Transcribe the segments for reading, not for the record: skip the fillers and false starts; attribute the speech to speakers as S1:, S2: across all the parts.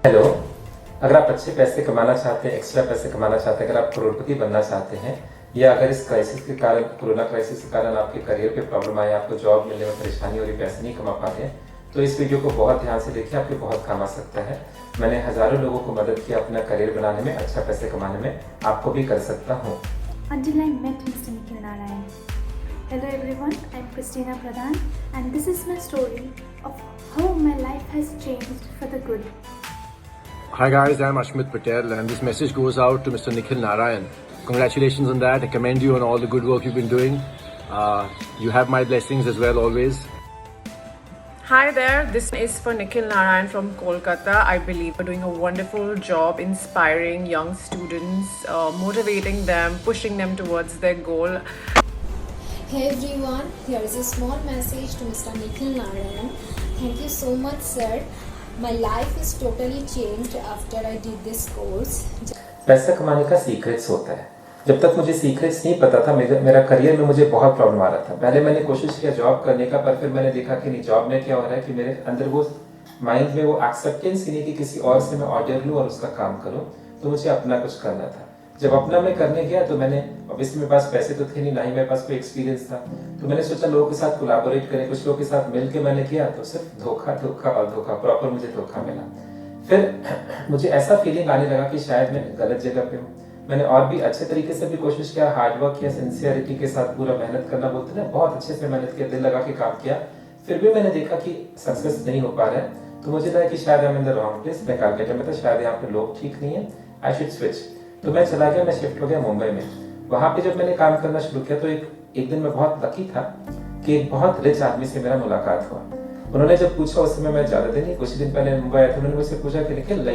S1: Hello. अगर आप अच्छे पैसे कमाना चाहते हैं, एक्स्ट्रा पैसे कमाना चाहते हैं, अगर आप करोड़पति बनना चाहते हैं, या अगर इस क्राइसिस के कारण, कोरोना क्राइसिस के कारण आपके करियर पे प्रॉब्लम आए, आपको जॉब मिलने में परेशानी हो रही, पैसे नहीं कमा पा रहे हैं, तो इस वीडियो को बहुत ध्यान से देखिए, आपके बहुत काम आ सकता है। मैंने हज़ारों लोगों को मदद की अपना करियर बनाने में, अच्छा पैसे कमाने में, आपको भी कर सकता हूँ।
S2: Until I met Mr. Nikhil Narayan. Hello everyone, I'm Christina Pradhan and this is my story of how my life has changed for the good.
S3: Hi guys, I'm Ashmit Patel and this message goes out to Mr. Nikhil Narayan. Congratulations on that. I commend you on all the good work you've been doing. You have my blessings as well always.
S4: Hi there, this is for Nikhil Narayan from Kolkata. I believe we're doing a wonderful job inspiring young students, motivating them, pushing them towards their goal.
S5: Hey everyone, here is a small message to Mr. Nikhil Narayan. Thank you so much sir. My life is totally changed after I did this course.
S1: पैसा कमाने का secrets होता है। जब तक मुझे secrets नहीं पता था, मेरा करियर में मुझे बहुत प्रॉब्लम आ रहा था। पहले मैंने कोशिश किया जॉब करने का, पर फिर मैंने देखा कि नहीं, जॉब में क्या हो रहा है कि मेरे अंदर वो माइंड में वो एक्सेप्टेंस ही नहीं कि किसी और से मैं ऑर्डर लूँ और उसका काम करूँ। तो मुझे अपना कुछ करना था। जब अपना मैं करने गया तो मैंने, ऑब्वियसली मेरे पास पैसे तो थे नहीं, ना ही मेरे पास कोई एक्सपीरियंस था, तो मैंने सोचा लोगों के साथ कोलैबोरेट करें, कुछ लोगों के साथ मिल के मैंने किया, तो सिर्फ धोखा धोखा और धोखा, प्रॉपर मुझे धोखा मिला। फिर मुझे ऐसा फीलिंग आने लगा कि शायद मैं गलत जगह पे हूँ। मैंने और भी अच्छे तरीके से भी कोशिश किया, हार्डवर्क किया, सिंसियरिटी के साथ पूरा मेहनत करना बोलते हैं, बहुत अच्छे से मेहनत किया, दिल लगा के काम किया। फिर भी मैंने देखा कि सक्सेस नहीं हो पा रहा है, तो मुझे लगा कि शायद I am in the wrong place. मैं कलकत्ता में था, शायद यहाँ पे लोग ठीक नहीं है, आई शुड स्विच। तो मैं चला गया, मैं शिफ्ट हो गया मुंबई में। वहां पे जब मैंने काम करना शुरू किया तो एक दिन मैं बहुत लकी था कि एक बहुत रिच आदमी से मेरा मुलाकात हुआ। उन्होंने जब पूछा, उस समय मैं ज्यादा दिन नहीं, कुछ दिन पहले मुंबई आया था, उन्होंने मुझसे पूछा कि निखिल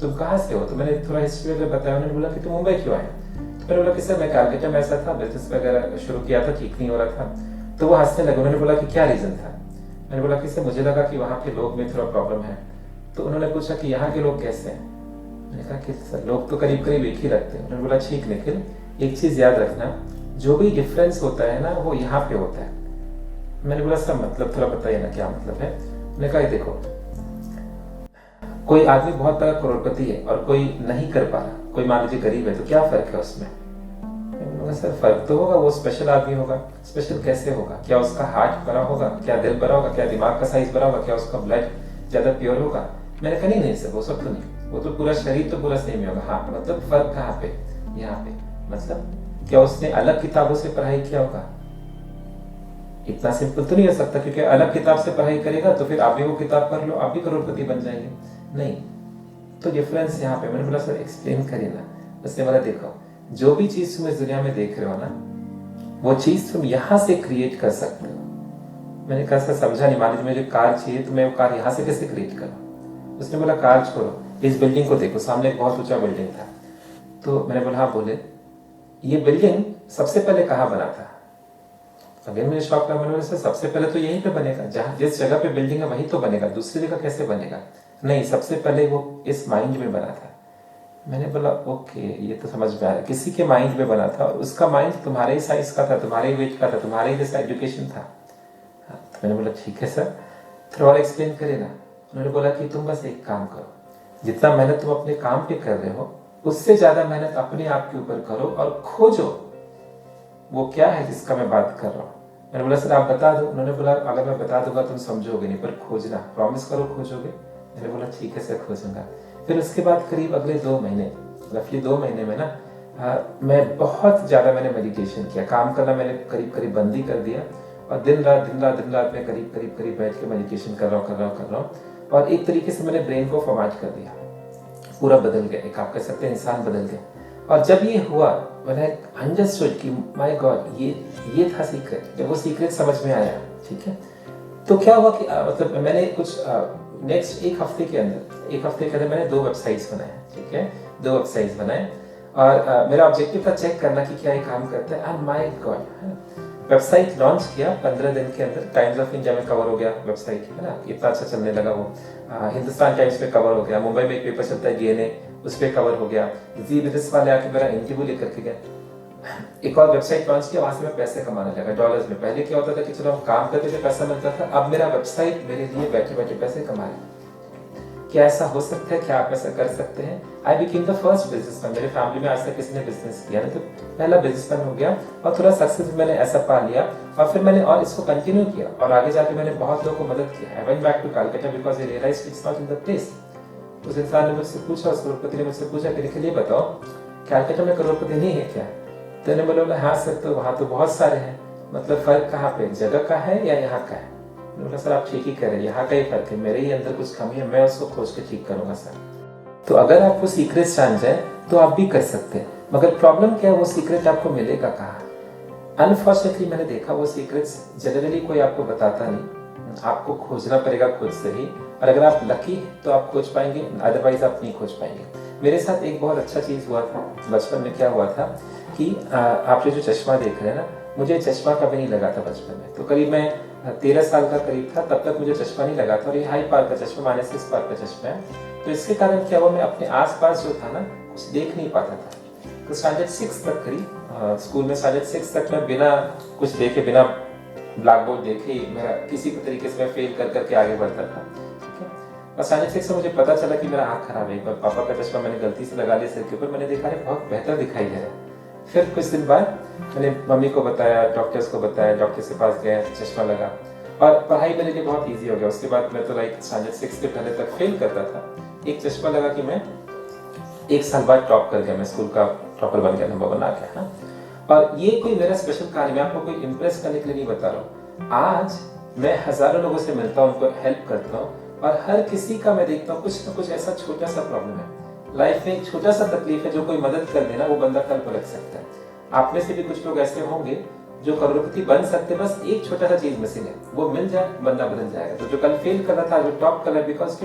S1: तुम कहाँ से हो? तो मैंने थोड़ा हिस्ट्री वगैरह बताया। उन्होंने बोला कि तुम मुंबई क्यों आए? तो मैंने बोला कि सर मैं कलकत्ता में ऐसा था, बिजनेस वगैरह शुरू किया था, ठीक नहीं हो रहा था। तो वो हंसने लगे। उन्होंने बोला कि क्या रीजन था? मैंने बोला कि सर मुझे लगा कि वहाँ के लोग में थोड़ा प्रॉब्लम है। तो उन्होंने पूछा कि यहाँ के लोग कैसे हैं? मैंने कहा कि सर लोग तो करीब करीब एक ही रखते हैं। उन्होंने बोला ठीक निखिल, एक चीज याद रखना, जो भी डिफरेंस होता है ना वो यहाँ पे होता है। मैंने बोला सर मतलब थोड़ा बताइए ना क्या मतलब है? उन्होंने कहा देखो, कोई आदमी बहुत बड़ा करोड़पति है और कोई नहीं कर पा रहा, कोई मान लीजिए गरीब है, तो क्या फर्क है उसमें? सर फर्क तो होगा, वो स्पेशल आदमी होगा। स्पेशल कैसे होगा? क्या उसका हार्ट बड़ा होगा, क्या दिल बड़ा होगा, क्या दिमाग का साइज बड़ा होगा, क्या उसका ब्लड ज्यादा प्योर होगा? मैंने कहा नहीं सर वो सब तो नहीं, वो तो पूरा शरीर तो पूरा सेम ही होगा। हाँ मतलब फर्क कहाँ पे? यहाँ पे। मतलब क्या उसने अलग किताबों से पढ़ाई किया होगा? इतना सिंपल तो नहीं हो सकता, क्योंकि अलग किताब से पढ़ाई करेगा तो फिर आप भी वो किताब पढ़ लो, आप भी करोड़पति बन जाएंगे। नहीं, तो डिफरेंस यहाँ पे। मैंने बोला सर एक्सप्लेन करिए ना। उसने बोला देखो, जो भी चीज तुम इस दुनिया में देख रहे हो ना, वो चीज तुम यहाँ से क्रिएट कर सकते हो। मैंने कहा सर समझा नहीं, मान लीजिए मुझे कार चाहिए, तो मैं वो कार यहाँ से कैसे क्रिएट करूँ? उसने बोला कार छोड़ो, इस बिल्डिंग को देखो, सामने एक बहुत ऊंचा बिल्डिंग था। तो मैंने बोला हाँ बोले, ये बिल्डिंग सबसे पहले कहाँ बना था? अगेन मुझे शौक लगा। मैंने बोला सर सबसे पहले तो यहीं पे बनेगा, जहाँ जिस जगह पे बिल्डिंग है वहीं तो बनेगा, दूसरी जगह कैसे बनेगा? नहीं, सबसे पहले वो इस माइंड में बना था। मैंने बोला ओके, ये तो समझ में आ रहा है, किसी के माइंड में बना था और उसका माइंड तुम्हारे ही साइज का था, तुम्हारे ही वेट का था, तुम्हारे ही जैसा एजुकेशन था। तो मैंने बोला ठीक है सर, फिर और एक्सप्लेन करे ना। उन्होंने बोला कि तुम बस एक काम करो, जितना मेहनत तुम अपने काम पे कर रहे हो उससे ज्यादा मेहनत अपने आप के ऊपर करो और खोजो वो क्या है जिसका मैं बात कर रहा हूँ। मैंने बोला सर आप बता दो। उन्होंने बोला अगर मैं बता दूंगा तुम समझोगे नहीं, पर खोजना, प्रॉमिस करो खोजोगे। मैंने बोला ठीक है सर खोजूंगा। फिर उसके बाद करीब अगले 2 महीने, रफली 2 महीने में ना मैं बहुत ज्यादा मैंने मेडिटेशन किया। काम करना मैंने करीब करीब बंद ही कर दिया और दिन रात मैं करीब बैठ के मेडिटेशन कर रहा हूँ और एक तरीके से मैंने ब्रेन को फॉर्मेट कर दिया, पूरा बदल गया, एक आप कह सकते हैं इंसान बदल गया। और जब ये हुआ मैंने अंडरस्टूड कि माय गॉड ये था सीक्रेट। जब वो सीक्रेट समझ में आया, ठीक है, तो क्या हुआ कि मतलब मैंने कुछ नेक्स्ट एक हफ्ते के अंदर मैंने 2 वेबसाइट्स बनाए, ठीक है, 2 वेबसाइट्स बनाए और मेरा ऑब्जेक्टिव था चेक करना कि क्या ये काम करता है। And my God, website launch किया 15 दिन के अंदर, टाइम्स ऑफ इंडिया में कवर हो गया वेबसाइट, है ना, इतना अच्छा चलने लगा वो। हिंदुस्तान टाइम्स पे कवर हो गया, मुंबई में एक पेपर चलता है DNA, उस पर कवर हो गया, जी बिजनेस वाले आके मेरा इंटरव्यू लेकर के गए। एक और वेबसाइट लॉन्च किया, वहां से मैं पैसे कमाने लगा डॉलर्स में। पहले क्या होता था कि चलो हम काम करते थे, पैसा मिलता था, अब मेरा वेबसाइट मेरे लिए बैठे बैठे पैसे कमा रहे। क्या ऐसा हो सकता है, क्या आप ऐसा कर सकते हैं? I became the first businessman. मेरे फैमिली में आज तक किसी ने बिजनेस किया नहीं, तो पहला बिजनेसमैन हो गया और थोड़ा सक्सेस मैंने ऐसा पा लिया और फिर मैंने और इसको कंटिन्यू किया और आगे जाके मैंने बहुत लोगों को मदद किया। I went back to Calcutta because I realised it's not in the place. उस इंसान ने मुझसे पूछा, उस करोड़पति ने मुझसे पूछा कि निखिल ये बताओ, कलकत्ता में करोड़पति नहीं है क्या? तो मैंने बोला हाँ सर, तो वहाँ तो बहुत सारे हैं, मतलब फर्क कहाँ पे, जगह का है या यहाँ का है? मैंने बोला सर आप ठीक ही कह रहे हैं, यहाँ का ही फर्क है, मेरे ही अंदर कुछ कमी है, मैं उसको खोज के ठीक करूंगा सर। तो अगर आप वो सीक्रेट जान जाए तो आप भी कर सकते हैं, मगर प्रॉब्लम क्या है, वो सीक्रेट आपको मिलेगा कहाँ? अनफॉर्चुनेटली मैंने देखा वो सीक्रेट्स जनरली कोई आपको बताता नहीं, आपको खोजना पड़ेगा खुद से ही, और अगर आप लकी तो आप खोज पाएंगे, अदरवाइज आप नहीं खोज पाएंगे। मेरे साथ एक बहुत अच्छा चीज हुआ था बचपन में। क्या हुआ था कि आप जो चश्मा देख रहे हैं ना, मुझे चश्मा कभी नहीं लगा था बचपन में। तो करीब मैं 13 साल का करीब था, तब तक मुझे चश्मा नहीं लगा था, और ये हाई पावर का चश्मा, माने से इस पावर का चश्मा है। तो इसके कारण क्या हुआ, मैं अपने आसपास जो था ना कुछ देख नहीं पाता था। तो स्टैंडर्ड 6 तक करीब स्कूल में, स्टैंडर्ड 6 तक मैं बिना कुछ देखे, बिना ब्लैक बोर्ड देखे ही मेरा किसी भी तरीके से मैं फेल कर करके आगे बढ़ता था। ठीक है, और स्टैंडर्ड 6 से मुझे पता चला कि मेरा आँख खराब है। पापा का चश्मा मैंने गलती से लगा लिया सिर के ऊपर, मैंने देखा बहुत बेहतर दिखाई दे रहा है। फिर कुछ दिन बाद मैंने मम्मी को बताया, डॉक्टर्स को बताया, डॉक्टर के पास गया, चश्मा लगा और पढ़ाई मेरे लिए बहुत इजी हो गया। उसके बाद मैं तो लाइक स्टैंडर्ड 6 के पहले तक फेल करता था, एक चश्मा लगा कि मैं 1 साल बाद टॉप कर गया, मैं स्कूल का टॉपर बन गया, नंबर 1 आ गया। और ये कोई मेरा स्पेशल कहानी, मैं आपको कोई इम्प्रेस करने के लिए नहीं बता रहा हूँ। आज मैं हजारों लोगों से मिलता हूँ, उनको हेल्प करता हूँ, और हर किसी का मैं देखता हूँ कुछ ना कुछ ऐसा छोटा सा प्रॉब्लम है लाइफ में, एक छोटा सा तकलीफ है, जो कोई मदद कर देना वो बंदा कल को लग सकता है। आप में से भी कुछ लोग ऐसे होंगे जो करोड़पति बन सकते, बस एक छोटा सा चीज मिसिंग है, वो मिल जाए बंदा बदल जाएगा। तो जो कल फेल कर रहा था, जो टॉप कर रहा है, बिकॉज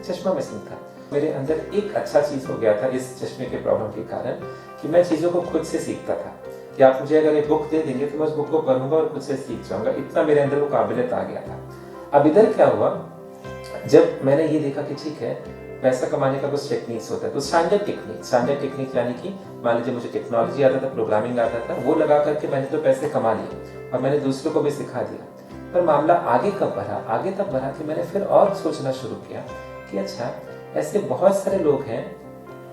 S1: चश्मा मिसिंग था। मेरे अंदर एक अच्छा चीज हो गया था इस चश्मे के प्रॉब्लम के कारण, कि मैं चीजों को खुद से सीखता था। कि आप मुझे अगर एक बुक दे देंगे तो मैं उस बुक को पढ़ूंगा और खुद से सीख जाऊंगा, इतना मेरे अंदर वो काबिलियत आ गया था। अब इधर क्या हुआ, जब मैंने ये देखा कि ठीक है पैसा कमाने का कुछ टेक्निक्स होता है, तो स्टैंडर्ड टेक्निक यानी कि मान लीजिए मुझे टेक्नोलॉजी आता था, प्रोग्रामिंग आता था, वो लगा करके मैंने तो पैसे कमा लिए और मैंने दूसरों को भी सिखा दिया। पर मामला आगे कब बढ़ा, आगे तब बढ़ा कि मैंने फिर और सोचना शुरू किया कि अच्छा ऐसे बहुत सारे लोग हैं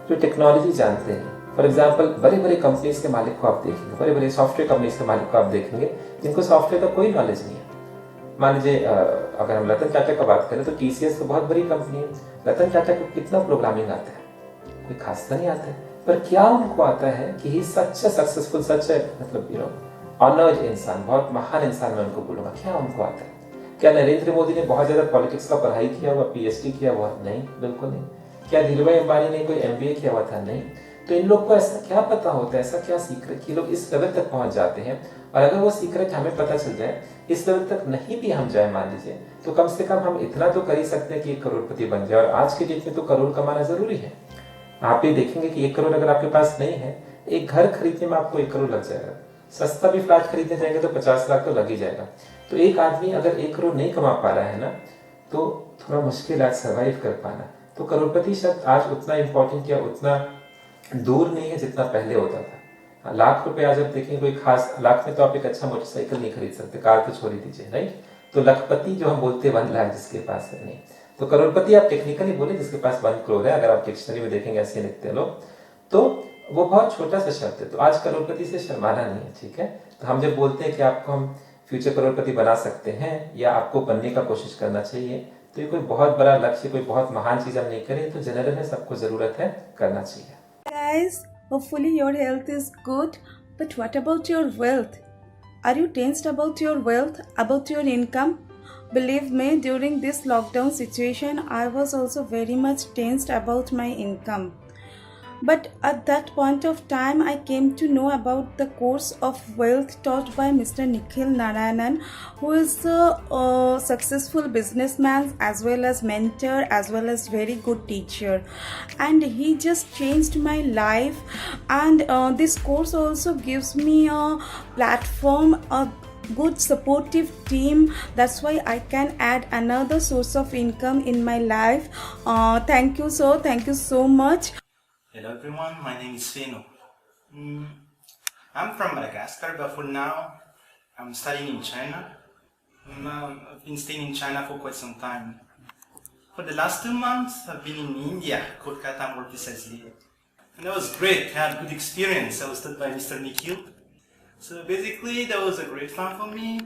S1: जो टेक्नोलॉजी जानते हैं। फॉर एग्जाम्पल बड़े बड़े कंपनीज के मालिक को आप देखेंगे, बड़े बड़े सॉफ्टवेयर कंपनीज के मालिक को आप देखेंगे जिनको सॉफ्टवेयर का कोई नॉलेज नहीं है। मान लीजिए अगर हम रतन टाटा का बात करें तो TCS तो बहुत बड़ी कंपनी है, रतन टाटा को कितना प्रोग्रामिंग आता है, कोई खास तो नहीं आता है, पर क्या उनको आता है कि ही सच सक्सेसफुल, सच मतलब ऑनर्ड इंसान, बहुत महान इंसान मैं उनको बोलूंगा, क्या उनको आता है? क्या नरेंद्र मोदी ने बहुत ज्यादा पॉलिटिक्स का पढ़ाई किया हुआ, PhD किया हुआ? नहीं, बिल्कुल नहीं। क्या धीरूभाई अंबानी ने कोई MBA किया हुआ था? नहीं। तो इन लोग को ऐसा क्या पता होता है, ऐसा क्या सीक्रेट कि लोग इस लेवल तक पहुंच जाते हैं? और अगर वो सीक्रेट हमें पता चल जाए, इस लेवल तक नहीं भी हम जाए मान लीजिए, तो कम से कम हम इतना तो कर ही सकते हैं कि 1 करोड़पति बन जाए। और आज के डेट में तो करोड़ कमाना जरूरी है। आप ये देखेंगे कि 1 करोड़ अगर आपके पास नहीं है, एक घर खरीदने में आपको 1 करोड़ लग जाएगा, सस्ता भी फ्लैट खरीदने जाएंगे तो 50 लाख तो लग ही जाएगा। तो एक आदमी अगर 1 करोड़ नहीं कमा पा रहा है ना, तो थोड़ा मुश्किल है सर्वाइव कर पाना। तो करोड़पति शब्द आज उतना इंपॉर्टेंट या उतना दूर नहीं है जितना पहले होता था। लाख रुपए आज आप देखेंगे, कोई खास लाख में तो आप एक अच्छा मोटरसाइकिल नहीं खरीद सकते, कार तो छोड़ ही दीजिए, राइट? तो लखपति जो हम बोलते हैं 1 लाख जिसके पास है, नहीं। तो करोड़पति आप टेक्निकली बोले जिसके पास 1 करोड़ है, अगर आप डिक्शनरी में देखेंगे ऐसे लिखते हैं लोग, तो वो बहुत छोटा सा शब्द है। तो आज करोड़पति से शर्माना नहीं है, ठीक है? तो हम जब बोलते हैं कि आपको हम फ्यूचर करोड़पति बना सकते हैं या आपको बनने का कोशिश करना चाहिए, तो ये कोई बहुत बड़ा लक्ष्य, कोई बहुत महान चीज हम नहीं करें, तो जनरल में सबको जरूरत है, करना चाहिए।
S6: Guys, hopefully your health is good, but what about your wealth? Are you tensed about your wealth, about your income? Believe me, during this lockdown situation, I was also very much tensed about my income. But at that point of time, I came to know about the course of wealth taught by Mr. Nikhil Narayanan, who is a successful businessman as well as mentor as well as very good teacher, and he just changed my life. And this course also gives me a platform, a good supportive team. That's why I can add another source of income in my life. Thank you, sir. Thank you so much.
S7: Hello everyone, my name is Feno. I'm from Madagascar, but for now I'm studying in China. I've been staying in China for quite some time. For the last 2 months, I've been in India, Kolkata, more precisely. And that was great. I had good experience. I was taught by Mr. Nikhil. So basically, that was a great fun for me.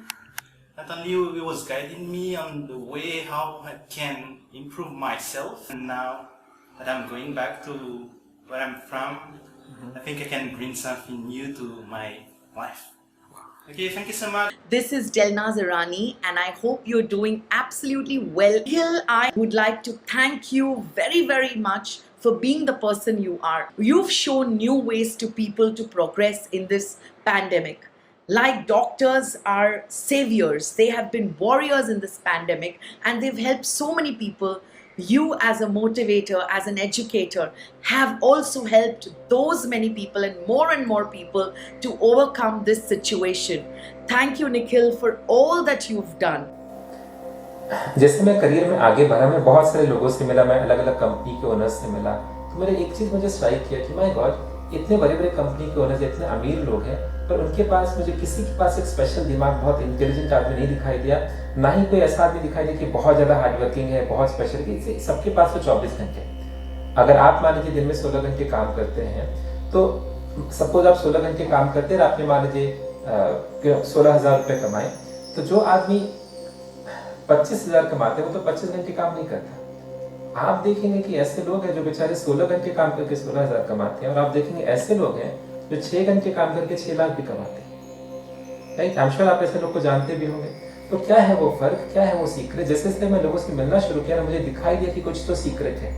S7: Not only he was guiding me on the way how I can improve myself, and now that I'm going back to where I'm from, I think I can bring something new to my life. Okay, thank you so much.
S8: This is Delnaz Irani and I hope you're doing absolutely well. Nikhil, I would like to thank you very, very much for being the person you are. You've shown new ways to people to progress in this pandemic. Like doctors are saviors. They have been warriors in this pandemic and they've helped so many people. You as a motivator, as an educator, have also helped those many people and more people to overcome this situation. Thank you, Nikhil, for all that you've done.
S1: जैसे मैं career में आगे बढ़ा, मैं बहुत सारे लोगों से मिला, मैं अलग अलग कंपनी के ओनर्स से मिला, तो मेरे एक चीज़ मुझे स्ट्राइक किया कि माय गॉड, इतने बड़े बड़े कंपनी के ओनर्स, इतने अमीर लोग हैं, पर उनके पास मुझे किसी के पास एक स्पेशल दिमाग, बहुत इंटेलिजेंट आदमी नहीं दिखाई दिया, ना ही कोई ऐसा आदमी दिखाई दिया कि बहुत ज़्यादा हार्ड वर्किंग है, बहुत स्पेशल, कि सबके पास तो 24 घंटे। अगर आप मान लीजिए दिन में 16 घंटे काम करते हैं, तो सपोज आप 16 घंटे काम करते हैं, आपने मान लीजिए 16,000 रुपये कमाए, तो जो आदमी 25,000 कमाते हैं वो तो 25 घंटे काम नहीं करता। आप देखेंगे कि ऐसे लोग हैं जो बेचारे 16 घंटे काम करके 16,000 कमाते हैं, और आप देखेंगे ऐसे लोग हैं जो 6 घंटे काम करके 6 लाख भी कमाते हैं। राइट, आई एम श्योर आप ऐसे लोग को जानते भी होंगे। तो क्या है वो फर्क, क्या है वो सीक्रेट? जैसे जैसे मैं लोगों से मिलना शुरू किया ना, मुझे दिखाई दिया कि कुछ तो सीक्रेट है,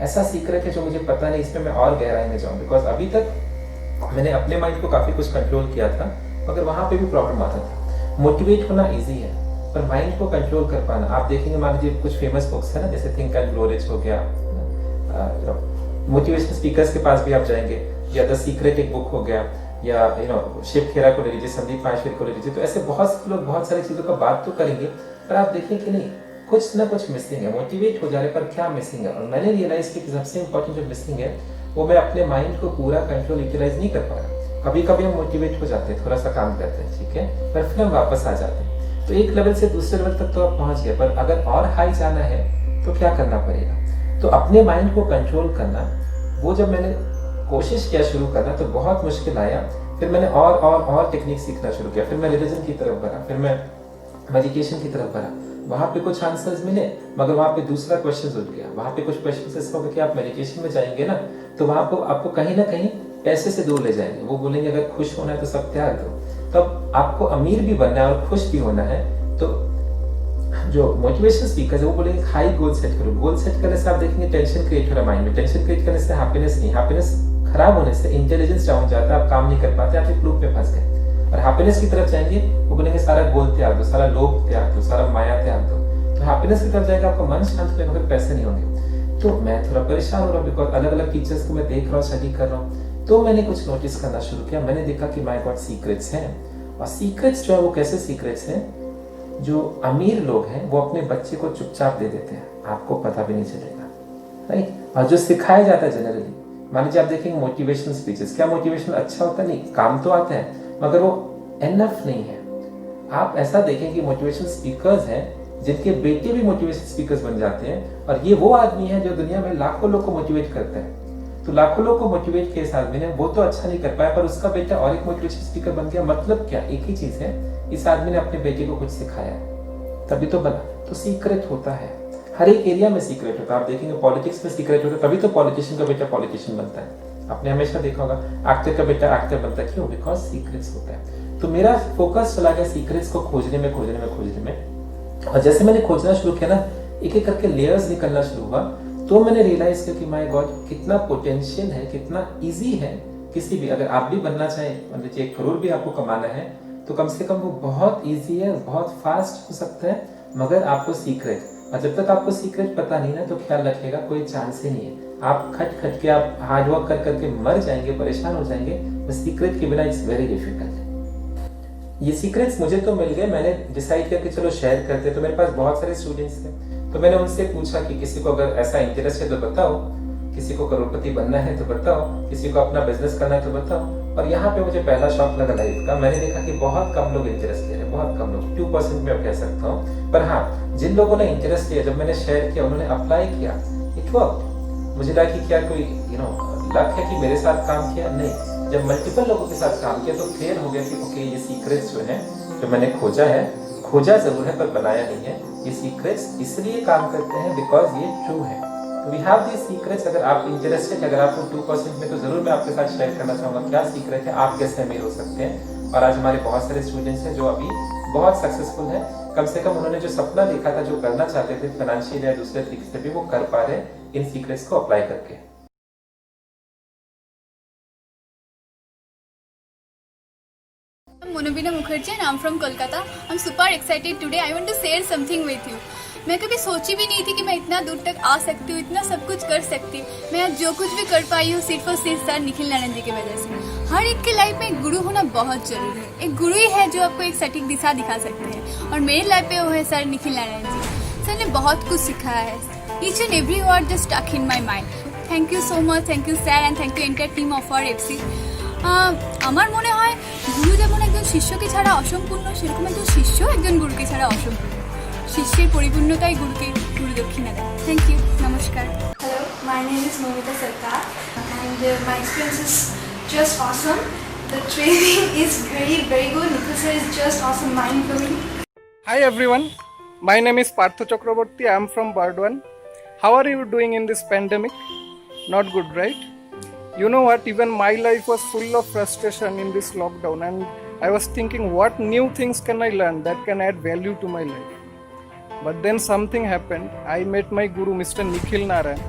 S1: ऐसा सीक्रेट है जो मुझे पता नहीं, इसमें मैं और गहराई में जाऊँ। बिकॉज अभी तक मैंने अपने माइंड को काफी कुछ कंट्रोल किया था, मगर वहां पे भी प्रॉब्लम आता था। मोटिवेट होना ईजी है, पर माइंड को कंट्रोल कर पाना, आप देखेंगे मान लीजिए कुछ फेमस बुक्स है ना, जैसे थिंक एंड ग्रो रिच हो गया, मोटिवेशनल स्पीकर्स के पास भी आप जाएंगे, या द सीक्रेट एक बुक हो गया, या शिव खेरा को ले लीजिए, संदीप माहेश्वरी को ले लीजिए, तो ऐसे बहुत से लोग बहुत सारी चीजों का बात तो करेंगे, पर आप देखें कि नहीं, कुछ ना कुछ मिसिंग है। मोटिवेट हो जा रहे पर क्या मिसिंग है? और मैंने रियलाइज किया कि सबसे इंपॉर्टेंट जो मिसिंग है वो मैं अपने माइंड को पूरा कंट्रोल यूटिलाइज नहीं कर पा रहा। कभी कभी हम मोटिवेट हो जाते हैं, थोड़ा सा काम करते हैं, ठीक है, पर फिर हम वापस आ जाते हैं। तो एक लेवल से दूसरे लेवल तक तो आप पहुंच गए, पर अगर और हाई जाना है तो क्या करना पड़ेगा? तो अपने माइंड को कंट्रोल करना, वो जब मैंने कोशिश किया शुरू करना तो बहुत मुश्किल आया। फिर मैंने और टेक्निक सीखना शुरू किया, फिर मैं रिलीजन की तरफ बढ़ा, फिर मैं मेडिटेशन की तरफ बढ़ा। वहां पे कुछ आंसर्स मिले, मगर वहां पे दूसरा क्वेश्चन उठ गया। वहां पे कुछ क्वेश्चन ऐसे हो गए कि आप मेडिटेशन में जाएंगे ना, तो वहां को आपको कहीं ना कहीं पैसे से दूर ले जाएंगे। वो बोलेंगे अगर खुश होना है तो सब त्याग दो। तब आपको अमीर भी बनना है और खुश भी होना है, तो जो मोटिवेशन स्पीकर है वो बोलेंगे हाई गोल सेट करो। गोल सेट करने से आप देखेंगे टेंशन क्रिएट हो रहा है माइंड में, टेंशन क्रिएट करने से हैप्पीनेस नहीं, हैप्पीनेस खराब होने से इंटेलिजेंस डाउन जाता है, आप काम नहीं कर पाते, आप एक लूप में फंस गए। और हैप्पीनेस की तरफ जाएंगे, वो बोलेंगे सारा गोल त्याग दो, सारा लोभ त्याग दो, सारा माया त्याग दो। तो हैप्पीनेस की तरफ जाएगा, आपका मन शांत होगा, मगर पैसे नहीं होंगे। तो मैं थोड़ा परेशान हो रहा हूँ, बिकॉज अलग अलग टीचर्स को मैं देख रहा हूँ, स्टडी कर रहा हूँ। तो मैंने कुछ नोटिस करना शुरू किया, मैंने देखा कि माय गॉड सीक्रेट्स हैं। और सीक्रेट्स जो है वो कैसे सीक्रेट्स हैं? जो अमीर लोग हैं वो अपने बच्चे को चुपचाप दे देते हैं, आपको पता भी नहीं चलेगा, राइट। और जो सिखाया जाता है जनरली, मान लीजिए आप देखेंगे मोटिवेशनल स्पीचेस, क्या मोटिवेशन अच्छा होता है? नहीं, काम तो आता है, मगर वो एनफ नहीं है। आप ऐसा देखें कि मोटिवेशनल स्पीकर्स हैं जिनके बेटे भी मोटिवेशनल स्पीकर्स बन जाते हैं, और ये वो आदमी है जो दुनिया में लाखों लोग को मोटिवेट करता है। तो लाखों लोग को मोटिवेट किया इस आदमी ने, वो तो अच्छा नहीं कर पाया, पर उसका बेटा और एक मोटिवेशन स्पीकर बन गया। मतलब क्या? एक ही चीज है, इस आदमी ने अपने बेटे को कुछ सिखाया तभी तो बना। तो सीक्रेट होता है, हर एक एरिया में सीक्रेट होता है। आप देखेंगे पॉलिटिक्स में सीक्रेट होता है, तभी तो पॉलिटिशियन का बेटा पॉलिटिशियन बनता है। आपने हमेशा देखा होगा एक्टर का बेटा एक्टर बनता है, क्यों? बिकॉज सीक्रेट्स होता है। तो मेरा फोकस चला गया सीक्रेट्स को खोजने में। और जैसे मैंने खोजना शुरू किया ना, एक एक करके लेयर्स निकलना शुरू हुआ, तो मैंने रियलाइज किया कि माय गॉड कितना पोटेंशियल है, कितना इजी है। किसी भी, अगर आप भी बनना चाहें, मान लीजिए 1 करोड़ भी आपको कमाना है, तो कम से कम वो बहुत इजी है, बहुत फास्ट हो सकता है, मगर आपको सीक्रेट, और जब तक आपको सीक्रेट पता नहीं ना, तो ख्याल रखिएगा कोई चांस ही नहीं है। आप खट के, आप हार्डवर्क कर करके मर जाएंगे, परेशान हो जाएंगे। बस सीक्रेट के बिना इट्स वेरी डिफिकल्ट। ये सीक्रेट्स मुझे तो मिल गए, मैंने डिसाइड किया कि चलो शेयर करते। तो मेरे पास बहुत सारे स्टूडेंट्स थे, तो मैंने उनसे पूछा कि किसी को अगर ऐसा इंटरेस्ट है तो बताओ, किसी को करोड़पति बनना है तो बताओ, किसी को अपना बिजनेस करना है तो बताओ। और यहाँ पे मुझे पहला शॉक लगा लाइफ का, मैंने देखा कि बहुत कम लोग इंटरेस्ट ले रहे हैं। थे, बहुत कम लोग, 2% में कह सकता हूँ। पर हाँ, जिन लोगों ने इंटरेस्ट लिया, जब मैंने शेयर किया, उन्होंने अप्लाई किया, इट वर्क। मुझे लगा कि क्या कोई लक है कि मेरे साथ काम किया? नहीं, जब मल्टीपल लोगों के साथ काम किया तो क्लियर हो गया कि ओके, ये सीक्रेट्स जो है, जो मैंने खोजा जरूर है पर बनाया नहीं है। ये सीक्रेट्स इसलिए काम करते हैं बिकॉज ये ट्रू है। तो वी हैव दिस सीक्रेट्स। अगर आप इंटरेस्टेड, अगर आपको 2% में, तो जरूर मैं आपके साथ शेयर करना चाहूंगा क्या सीक्रेट है, आप कैसे अमीर हो सकते हैं। और आज हमारे बहुत सारे स्टूडेंट्स हैं जो अभी बहुत सक्सेसफुल है। कम से कम उन्होंने जो सपना देखा था, जो करना चाहते थे फाइनेंशियल या दूसरे तरीके से भी, वो कर पा रहे हैं इन सीक्रेट्स को अप्लाई करके।
S9: Monobina Mukherjee and I'm from Kolkata. I'm super excited today. I want to share something with you. मैं कभी सोची भी नहीं थी कि मैं इतना दूर तक आ सकती हूँ, इतना सब कुछ कर सकती हूँ। मैं आज जो कुछ भी कर पाई हूँ सिर्फ और सिर्फ सर निखिल नारायण जी की वजह से। हर एक के लाइफ में एक गुरु होना बहुत जरूरी है। एक गुरु ही है जो आपको एक सटीक दिशा दिखा सकते हैं, और मेरे लाइफ पे वो है सर निखिल नारायण जी। सर ने बहुत कुछ सिखाया है। Each and every word just stuck in my mind. Thank you so much, thank you sir, and thank you entire team of our FC. আমার মনে হয় গুরু যেমন একজন শিষ্যকে ছাড়া অসম্পূর্ণ, সেরকম একজন শিষ্য একজন গুরুকে ছাড়া অসম্পূর্ণ। শিষ্যের পরিপূর্ণতাই গুরুকে গুরু দক্ষিণা দেয়। থ্যাংক ইউ, নমস্কার।
S2: Hello, my name is Momita Sarkar, and my experience is just awesome. The training is very good. Nikhil sir is just awesome, mind blowing.
S10: Hi everyone, my name is Partho Chakraborty. I am from Bardwan. How are you doing in this pandemic? Not good, right? You know what, even my life was full of frustration in this lockdown, and I was thinking what new things can I learn that can add value to my life. But then something happened. I met my guru Mr. Nikhil Narayan,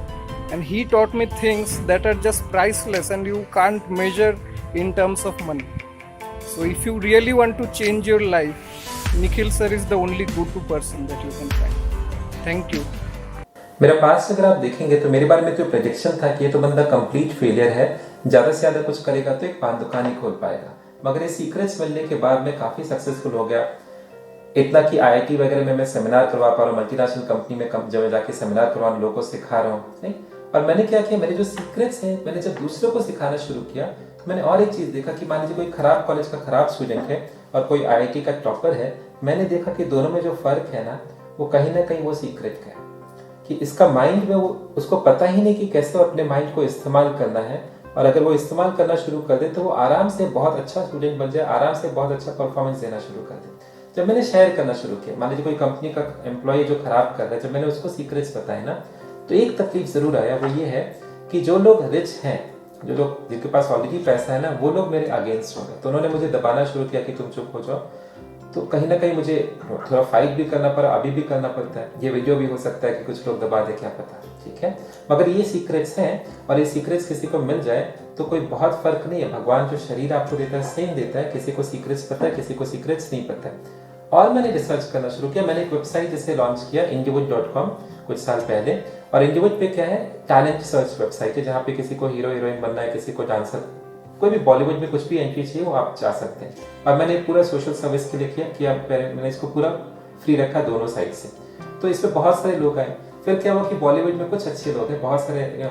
S10: and he taught me things that are just priceless and you can't measure in terms of money. So if you really want to change your life, Nikhil sir is the only go-to person that you can find. Thank you.
S1: मेरा past अगर आप देखेंगे तो मेरे बारे में जो prediction था कि ये तो बंदा कंप्लीट फेलियर है, ज्यादा से ज्यादा कुछ करेगा तो एक पान दुकान ही खोल पाएगा। मगर ये सीक्रेट्स मिलने के बाद मैं काफी सक्सेसफुल हो गया, इतना कि IIT वगैरह में मैं सेमिनार करवा पा रहा हूँ, मल्टीनेशनल कंपनी में जब जाके सेमिनार करवा लोगों को सिखा रहा हूँ। और मैंने क्या किया, मेरे जो सीक्रेट्स हैं, मैंने जब दूसरों को सिखाना शुरू किया तो मैंने और एक चीज देखा कि मान लीजिए कोई खराब कॉलेज का खराब स्टूडेंट है और कोई IIT का टॉपर है। मैंने देखा कि दोनों में जो फर्क है ना, वो कहीं ना कहीं वो सीक्रेट का है कि इसका माइंड में वो, उसको पता ही नहीं कि कैसे अपने माइंड को इस्तेमाल करना है। और अगर वो इस्तेमाल करना शुरू कर दे तो वो आराम से बहुत अच्छा स्टूडेंट बन जाए, आराम से बहुत अच्छा परफॉर्मेंस देना शुरू कर दे। जब मैंने शेयर करना शुरू किया, मान लीजिए कोई कंपनी का एम्प्लॉय जो खराब कर रहा है, जब मैंने उसको सीक्रेट्स बताए ना, तो एक तकलीफ जरूर आया, वो ये है कि जो लोग रिच हैं, जो लोग जिनके पास ऑलरेडी पैसा है ना, वो लोग मेरे अगेंस्ट हो गए। तो उन्होंने मुझे दबाना शुरू किया कि तुम चुप हो जाओ। तो कहीं ना कहीं मुझे थोड़ा फाइट भी करना पड़ा, अभी भी करना पड़ता है। ये वीडियो भी हो सकता है कि कुछ लोग दबा दे, क्या पता, ठीक है। मगर ये सीक्रेट्स हैं, और ये सीक्रेट्स किसी को मिल जाए तो कोई बहुत फर्क नहीं है। भगवान जो शरीर आपको देता है सेम देता है, किसी को सीक्रेट्स पता है, किसी को सीक्रेट्स नहीं पता है। और मैंने रिसर्च करना शुरू किया। मैंने एक वेबसाइट जैसे लॉन्च किया Indiwood.com कुछ साल पहले, और Indiwood पे क्या है, टैलेंट सर्च वेबसाइट है, जहाँ पे किसी को हीरो हीरोइन बनना है, किसी को डांसर, कोई भी बॉलीवुड में कुछ भी एंट्री चाहिए वो आप जा सकते हैं। और मैंने पूरा सोशल सर्विस के लिए किया कि मैंने इसको पूरा फ्री रखा दोनों साइड से। तो इस पे बहुत सारे लोग आए। फिर क्या हुआ कि बॉलीवुड में कुछ अच्छे लोग हैं, बहुत सारे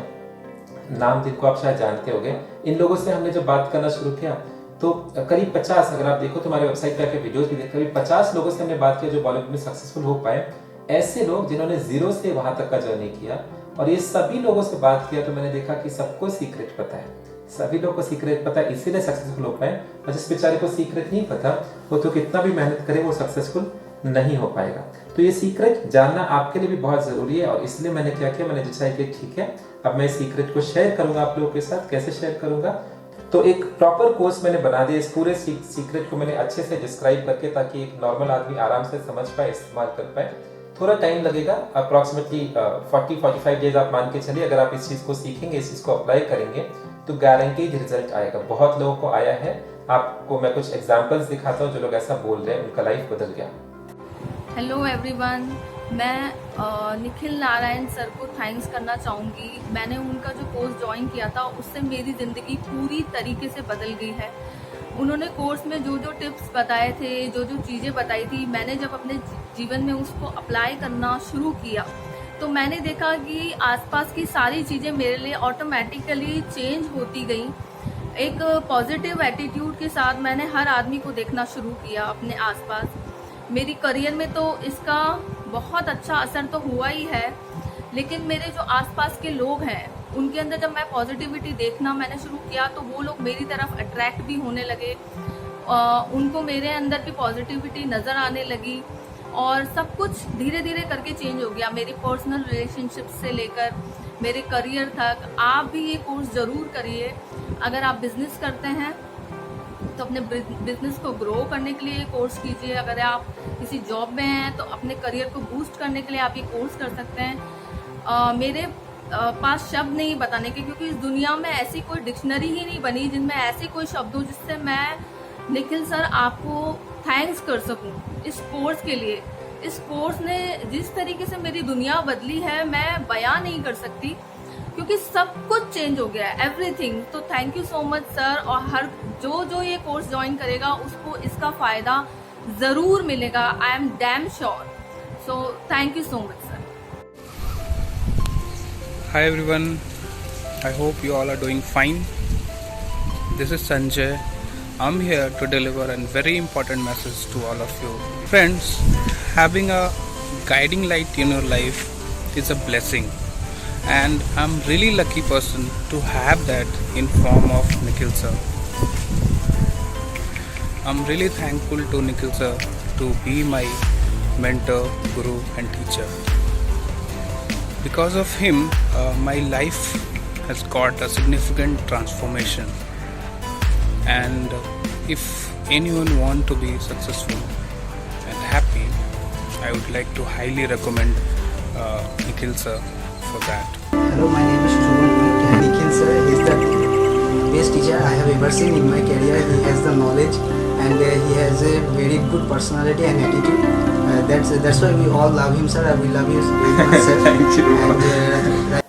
S1: नाम जिनको आप शायद जानते होंगे, इन लोगों से हमने जब बात करना शुरू किया तो करीब 50, अगर आप देखो तो हमारे वेबसाइट पे आके वीडियोस भी देखो, करीब 50 लोगों से हमने बात किया जो बॉलीवुड में सक्सेसफुल हो पाए। ऐसे लोग जिन्होंने जीरो से वहां तक का जर्नी किया। और ये सभी लोगों से बात किया तो मैंने देखा कि सबको सीक्रेट पता है, सभी लोगों को सीक्रेट पता है, इसीलिए सक्सेसफुल हो पाए। और जिस बेचारे को सीक्रेट नहीं पता, वो तो कितना भी मेहनत करे वो सक्सेसफुल नहीं हो पाएगा। तो ये सीक्रेट जानना आपके लिए भी बहुत जरूरी है। और इसलिए मैंने क्या किया, मैंने डिसाइड किया ठीक है, अब मैं सीक्रेट को शेयर करूंगा आप लोगों के साथ। कैसे शेयर करूंगा, तो एक प्रॉपर कोर्स मैंने बना दिया। इस पूरे सीक्रेट को मैंने अच्छे से डिस्क्राइब करके, ताकि एक नॉर्मल आदमी आराम से समझ पाए, इस्तेमाल कर पाए। थोड़ा टाइम लगेगा, अप्रॉक्सीमेटली 40-45 डेज आप मान के चलिए। अगर आप इस चीज को सीखेंगे, इस चीज को अप्लाई करेंगे तो गारंटीड रिजल्ट आएगा। बहुत लोगों को आया है। आपको मैं कुछ एग्जांपल्स दिखाता हूँ जो लोग ऐसा बोल रहे हैं, उनका लाइफ बदल गया।
S11: हेलो एवरीवन, मैं निखिल नारायण सर को थैंक्स करना चाहूँगी। मैंने उनका जो कोर्स ज्वाइन किया था उससे मेरी ज़िंदगी पूरी तरीके से बदल गई है। उन्होंने कोर्स में जो जो टिप्स बताए थे, जो जो चीज़ें बताई थी, मैंने जब अपने जीवन में उसको अप्लाई करना शुरू किया तो मैंने देखा कि आसपास की सारी चीज़ें मेरे लिए ऑटोमेटिकली चेंज होती गई। एक पॉजिटिव एटीट्यूड के साथ मैंने हर आदमी को देखना शुरू किया अपने आसपास। मेरी करियर में तो इसका बहुत अच्छा असर तो हुआ ही है, लेकिन मेरे जो आसपास के लोग हैं उनके अंदर जब मैं पॉजिटिविटी देखना मैंने शुरू किया तो वो लोग मेरी तरफ अट्रैक्ट भी होने लगे, उनको मेरे अंदर भी पॉजिटिविटी नज़र आने लगी और सब कुछ धीरे धीरे करके चेंज हो गया, मेरी पर्सनल रिलेशनशिप से लेकर मेरे करियर तक। आप भी ये कोर्स ज़रूर करिए। अगर आप बिजनेस करते हैं तो अपने बिजनेस को ग्रो करने के लिए ये कोर्स कीजिए। अगर आप किसी जॉब में हैं तो अपने करियर को बूस्ट करने के लिए आप ये कोर्स कर सकते हैं। मेरे पास शब्द नहीं बताने के, क्योंकि इस दुनिया में ऐसी कोई डिक्शनरी ही नहीं बनी जिनमें ऐसे कोई शब्द हो जिससे मैं निखिल सर आपको थैंक्स कर सकूं इस कोर्स के लिए। इस कोर्स ने जिस तरीके से मेरी दुनिया बदली है मैं बयां नहीं कर सकती, क्योंकि सब कुछ चेंज हो गया है, एवरीथिंग। तो thank you so much sir, और हर जो ये कोर्स ज्वाइन करेगा उसको इसका फ़ायदा ज़रूर मिलेगा, I am damn sure. So thank you so much sir.
S12: Hi everyone, I hope you all are doing fine. This is Sanjay. I'm here to deliver a very important message to all of you. Friends, having a guiding light in your life is a blessing, and I'm really lucky person to have that in form of Nikhil sir. I'm really thankful to Nikhil sir to be my mentor, guru and teacher. Because of him, my life has got a significant transformation, and if anyone want to be successful and happy, I would like to highly recommend Nikhil sir for that.
S13: Hello, my name is Shubham. Nikhil sir is the best teacher I have ever seen in my career. He has the knowledge and he has a very good personality and attitude. That's why we all love him sir. We love you sir.
S1: Thank you.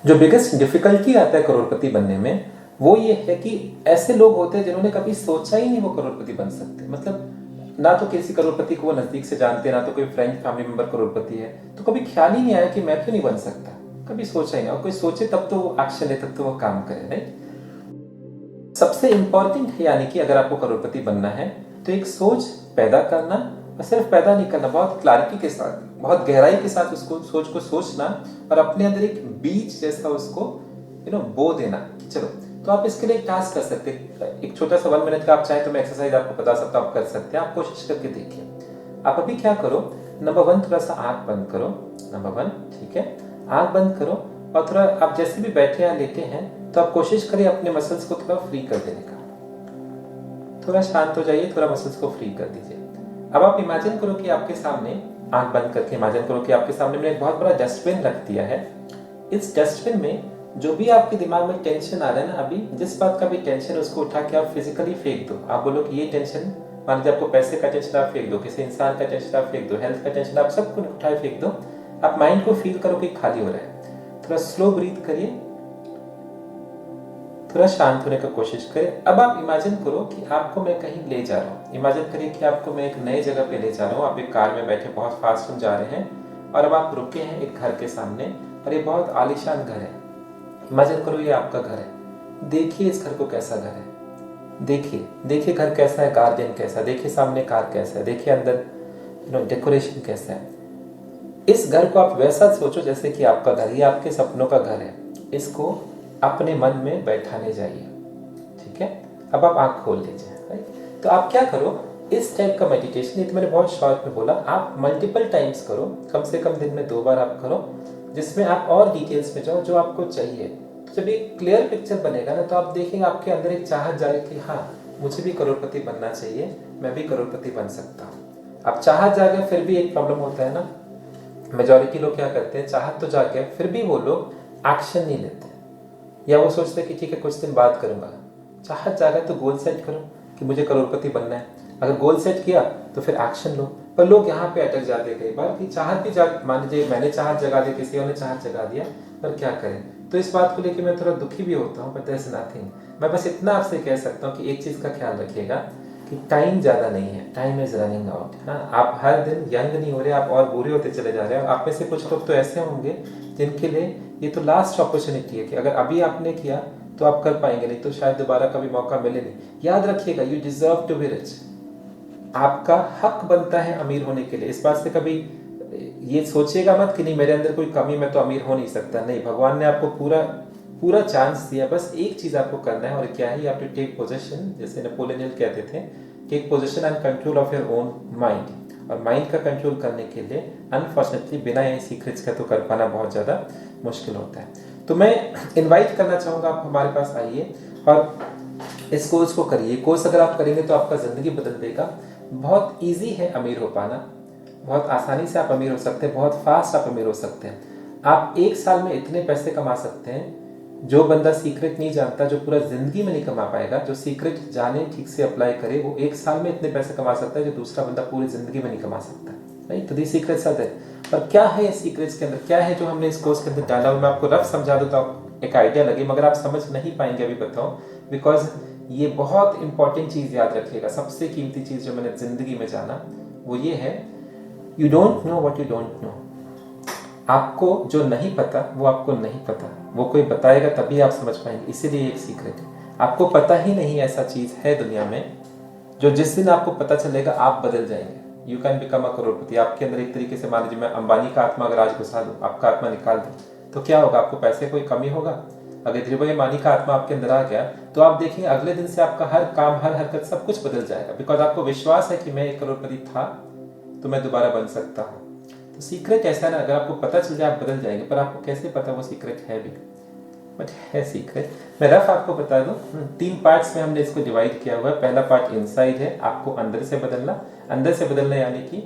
S1: जो biggest difficulty आता है करोड़पति बनने में वो ये है कि ऐसे लोग होते हैं जिन्होंने कभी सोचा ही नहीं वो करोड़पति बन सकते। मतलब ना तो किसी करोड़पति को वो नजदीक से जानते, ना तो कोई फ्रेंड फैमिली मेंबर करोड़पति है, तो कभी ख्याल ही नहीं आया कि मैं क्यों नहीं बन सकता, कभी सोचा ही नहीं। और कोई सोचे तब तो वो एक्शन ले, तब तो वो काम करे, राइट। सबसे इंपॉर्टेंट है यानी कि अगर आपको करोड़पति बनना है तो एक सोच पैदा करना, और सिर्फ पैदा नहीं करना, बहुत क्लैरिटी के साथ, बहुत गहराई के साथ उसको सोच को सोचना और अपने अंदर एक बीज जैसा उसको बो देना। चलो, तो आप इसके लिए टास्क कर सकते हैं। एक छोटा सा 1 मिनट का आप चाहे तो मैं एक्सरसाइज आपको बता सकता हूँ, आप कर सकते हैं। आप कोशिश करके देखिए। आप अभी क्या करो, नंबर 1 थोड़ा सा आंख बंद करो। नंबर 1, ठीक है, आंख बंद करो और थोड़ा आप जैसे भी बैठे या लेटे हैं तो आप कोशिश करिए अपने मसल्स को थोड़ा फ्री कर देने का। थोड़ा शांत हो जाइए, थोड़ा मसल्स को फ्री कर दीजिए। अब आप इमेजिन करो कि आपके सामने, आंख बंद करके इमेजिन करो कि आपके सामने मैंने एक बहुत बड़ा डस्टबिन रख दिया है। इस डस्टबिन में जो भी आपके दिमाग में टेंशन आ रहा है ना, अभी जिस बात का भी टेंशन है उसको उठा के आप फिजिकली फेंक दो। आप बोलो कि ये टेंशन, मान लीजिए आपको पैसे का टेंशन आप फेंक दो, किसी इंसान का टेंशन आप फेंक दो, हेल्थ का टेंशन आप सबको उठाए फेंक दो। आप माइंड को फील करो कि खाली हो रहा है। थोड़ा स्लो ब्रीथ करिए, थोड़ा शांत होने का कोशिश करें। अब आप इमेजिन करो कि आपको मैं कहीं ले जा रहा हूँ। इमेजिन करिए कि आपको मैं एक नए जगह पे ले जा रहा हूँ। आप एक कार में बैठे बहुत फास्ट हम जा रहे हैं और अब आप रुके हैं एक घर के सामने और ये बहुत आलीशान घर है। इमेजिन करो ये आपका घर है। देखिए इस घर को कैसा घर है, देखिए घर कैसा है, गार्डन कैसा, देखिए सामने कार कैसा है, देखिए अंदर डेकोरेशन कैसा है। इस घर को आप वैसा सोचो जैसे कि आपका घर, ये आपके सपनों का घर है। इसको अपने मन में बैठाने जाइए, ठीक है। अब आप आंख खोल लीजिए, राइट। तो आप क्या करो, इस टाइप का मेडिटेशन, ये तो मैंने बहुत शॉर्ट में बोला, आप मल्टीपल टाइम्स करो, कम से कम दिन में 2 बार आप करो, जिसमें आप और डिटेल्स में जाओ जो आपको चाहिए। तो जब एक क्लियर पिक्चर बनेगा ना तो आप देखेंगे आपके अंदर एक चाहत जाए कि हाँ मुझे भी करोड़पति बनना चाहिए, मैं भी करोड़पति बन सकता हूँ। अब चाहत जागे फिर भी एक प्रॉब्लम होता है ना, मेजॉरिटी लोग क्या करते हैं, चाहत तो जागे फिर भी वो लोग एक्शन नहीं लेते, या वो सोचते हैं कि ठीक है कुछ दिन बाद करूंगा। चाहत जागा तो गोल सेट करो कि मुझे करोड़पति बनना है। अगर गोल सेट किया तो फिर एक्शन लो। पर लोग यहाँ पे अटक जाते कई बार कि चाहत भी मान लीजिए मैंने चाहत जगा दी, किसी और ने चाहत जगा दिया, पर क्या करें। तो इस बात को लेकर मैं थोड़ा दुखी भी होता हूँ, बट देयर इज नथिंग। मैं बस इतना आपसे कह सकता हूँ कि एक चीज का ख्याल रखिएगा कि टाइम ज्यादा नहीं है, टाइम इज रनिंग आउट। हाँ, आप हर दिन यंग नहीं हो रहे, आप और बुरे होते चले जा रहे हैं। आप में से कुछ लोग तो ऐसे होंगे जिनके लिए ये तो लास्ट अपॉर्चुनिटी है कि अगर अभी आपने किया तो आप कर पाएंगे, नहीं तो शायद दोबारा कभी मौका मिले नहीं। याद रखिएगा, you deserve to be rich. आपका हक बनता है अमीर होने के लिए। इस बात से कभी ये सोचिएगा मत कि नहीं मेरे अंदर कोई कमी, मैं तो अमीर हो नहीं सकता। नहीं, भगवान ने आपको पूरा चांस दिया। बस एक चीज आपको करना है, और क्या है, आप टू टेक पोजीशन, जैसे नेपोलियन हिल कहते थे, take position and control of your own mind. और माइंड का कंट्रोल करने के लिए अनफॉर्चुनेटली बिना ये सीक्रेट्स का तो कर पाना बहुत ज़्यादा मुश्किल होता है। तो मैं इनवाइट करना चाहूँगा, आप हमारे पास आइए और इस कोर्स को करिए। कोर्स अगर आप करेंगे तो आपका ज़िंदगी बदल देगा। बहुत ईजी है अमीर हो पाना, बहुत आसानी से आप अमीर हो सकते हैं, बहुत फास्ट आप अमीर हो सकते हैं। आप एक साल में इतने पैसे कमा सकते हैं जो बंदा सीक्रेट नहीं जानता, जो पूरा जिंदगी में नहीं कमा पाएगा। जो सीक्रेट जाने, ठीक से अप्लाई करे, वो एक साल में इतने पैसे कमा सकता है जो दूसरा बंदा पूरी जिंदगी में नहीं कमा सकता। राइट, तो दी सीक्रेट्स आर देयर। और क्या है ये सीक्रेट्स के अंदर, क्या है जो हमने इस कोर्स के अंदर डाला, मैं आपको रफ समझा दूं तो आप एक आइडिया लगे, मगर आप समझ नहीं पाएंगे अभी बताऊं, बिकॉज ये बहुत इंपॉर्टेंट चीज याद रखिएगा। सबसे कीमती चीज जो मैंने जिंदगी में जाना वो ये है, you don't know what you don't know. आपको जो नहीं पता वो आपको नहीं पता, वो कोई बताएगा तभी आप समझ पाएंगे। इसीलिए एक सीक्रेट है, आपको पता ही नहीं ऐसा चीज है दुनिया में जो जिस दिन आपको पता चलेगा आप बदल जाएंगे। यू कैन बिकम अ करोड़पति। आपके अंदर एक तरीके से मान लीजिए मैं अंबानी का आत्मा अगर आज घुसा दूं, आपका आत्मा निकाल दूं, तो क्या होगा? आपको पैसे कोई कमी होगा? अगर धीरे अंबानी का आत्मा आपके अंदर आ गया तो आप देखेंगे अगले दिन से आपका हर काम, हर हरकत, सब कुछ बदल जाएगा। बिकॉज आपको विश्वास है कि मैं एक करोड़पति था तो मैं दोबारा बन सकता हूँ। तो सीक्रेट ऐसा ना, अगर आपको पता चल जाए आप बदल जाएंगे, पर आपको कैसे पता वो सीक्रेट है भी, बट है सीक्रेट। मैं रफ आपको बता दूं, 3 पार्ट्स में हमने इसको डिवाइड किया हुआ है। पहला पार्ट इनसाइड है, आपको अंदर से बदलना। अंदर से बदलना यानी कि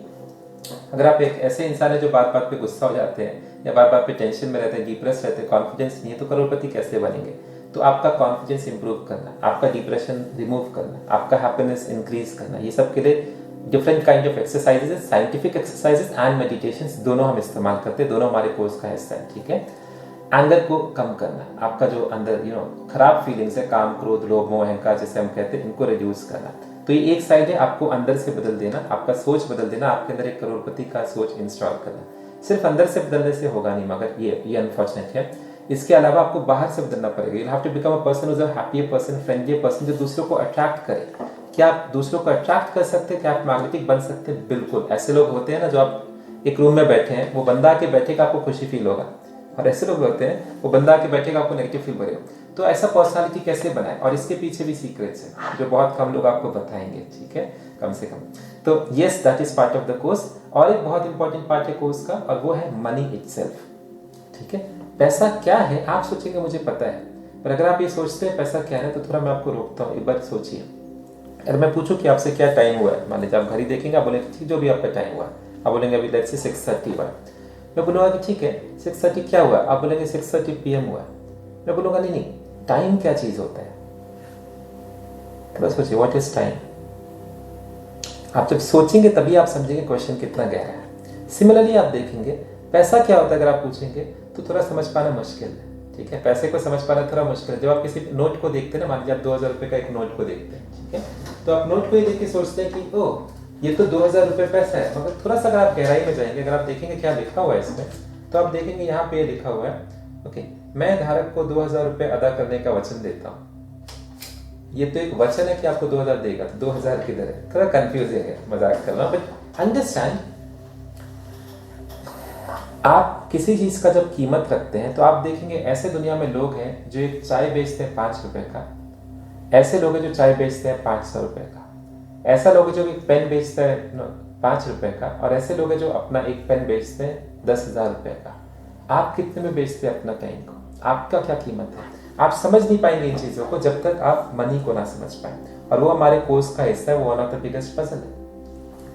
S1: अगर आप एक ऐसे इंसान है जो बात बात पे गुस्सा हो जाते हैं या बात बात पे टेंशन में रहते हैं, डिप्रेस रहते हैं, कॉन्फिडेंस नहीं है, तो करोड़पति कैसे बनेंगे? तो आपका कॉन्फिडेंस इंप्रूव करना, आपका डिप्रेशन रिमूव करना, आपका हैप्पीनेस इंक्रीज करना, ये सब के लिए different kind of exercises, scientific exercises and meditations दोनों हम इस्तेमाल करते हैं। दोनों हमारे कोर्स का हिस्सा है, ठीक है। एंगर को कम करना, आपका जो अंदर खराब फीलिंग्स है, काम, क्रोध, लोभ, मोह, अहंकार जिसे हम कहते हैं, इनको रिड्यूस करना। तो ये एक साइड है, आपको अंदर से बदल देना, आपका सोच बदल देना, आपके अंदर एक करोड़पति का सोच इंस्टॉल करना। सिर्फ अंदर से बदलने से होगा नहीं, मगर ये अनफॉर्चुनेट है। इसके अलावा आपको बाहर से बदलना पड़ेगा। You have to become a person who is a happy person, friendly person, जो दूसरों को अट्रैक्ट करे। क्या आप दूसरों को अट्रैक्ट कर सकते हैं? क्या आप मैग्नेटिक बन सकते हैं? बिल्कुल। ऐसे लोग होते हैं ना, जो आप एक रूम में बैठे हैं, वो बंदा आके बैठेगा आपको खुशी फील होगा, और ऐसे लोग होते हैं वो बंदा आके बैठेगा आपको नेगेटिव फील करेगा। तो ऐसा पर्सनालिटी कैसे बनाए, और इसके पीछे भी सीक्रेट्स है जो बहुत कम लोग आपको बताएंगे, ठीक है, कम से कम। तो yes, that is part of the course. और एक बहुत इंपॉर्टेंट पार्ट है कोर्स का, और वो है मनी इटसेल्फ, ठीक है। पैसा क्या है? आप सोचेंगे मुझे पता है, पर अगर आप ये सोचते हैं पैसा क्या है, तो थोड़ा मैं आपको रोकता हूँ, एक बार सोचिए। अगर मैं पूछूं कि आपसे क्या टाइम हुआ है, मान लीजिए आप घड़ी देखेंगे, आप बोलेंगे ठीक, जो भी आपका टाइम हुआ, आप बोलेंगे अभी लेट्स से 6:30 हुआ। मैं बोलूँगा कि ठीक है 6:30 क्या हुआ? आप बोलेंगे 6:30 PM हुआ। मैं बोलूँगा नहीं, टाइम क्या चीज होता है? थोड़ा सोचिए, व्हाट इज टाइम? आप जब सोचेंगे तभी आप समझेंगे क्वेश्चन कितना गहरा है। सिमिलरली आप देखेंगे पैसा क्या होता है, अगर आप पूछेंगे तो थोड़ा समझ पाना मुश्किल है, ठीक है। पैसे को समझ पाना थोड़ा मुश्किल है। जब आप किसी नोट को देखते हैं ना, मान लीजिए आप 2000 रुपए का एक नोट को देखते हैं, ठीक है, तो आप नोट को ही देख के सोचते हैं कि ओह ये तो 2000 रुपए पैसा है। मगर थोड़ा सा अगर आप गहराई में जाएंगे, अगर आप देखेंगे क्या लिखा हुआ है इसमें, तो आप देखेंगे यहाँ पे लिखा हुआ है, ओके, मैं धारक को 2000 रुपए अदा करने का वचन देता हूँ। ये तो एक वचन है कि आपको 2000 देगा, तो 2000 किधर है? थोड़ा कंफ्यूजिंग है, मजाक कर रहा हूँ, बट अंडरस्टैंड। आप किसी चीज का जब कीमत रखते हैं तो आप देखेंगे ऐसे दुनिया में लोग हैं जो एक चाय बेचते हैं 5 रुपए का, ऐसे लोग हैं जो चाय बेचते हैं 500 रुपए का, ऐसा लोग है जो एक पेन बेचता है 5 रुपए का, और ऐसे लोग हैं जो अपना एक पेन बेचते हैं 10,000 रुपए का। आप कितने में बेचते हैं अपना टाइम को? आपका क्या कीमत है? आप समझ नहीं पाएंगे इन चीजों को जब तक आप मनी को ना समझ पाए, और वो हमारे कोर्स का हिस्सा है, वो one of the biggest puzzle है।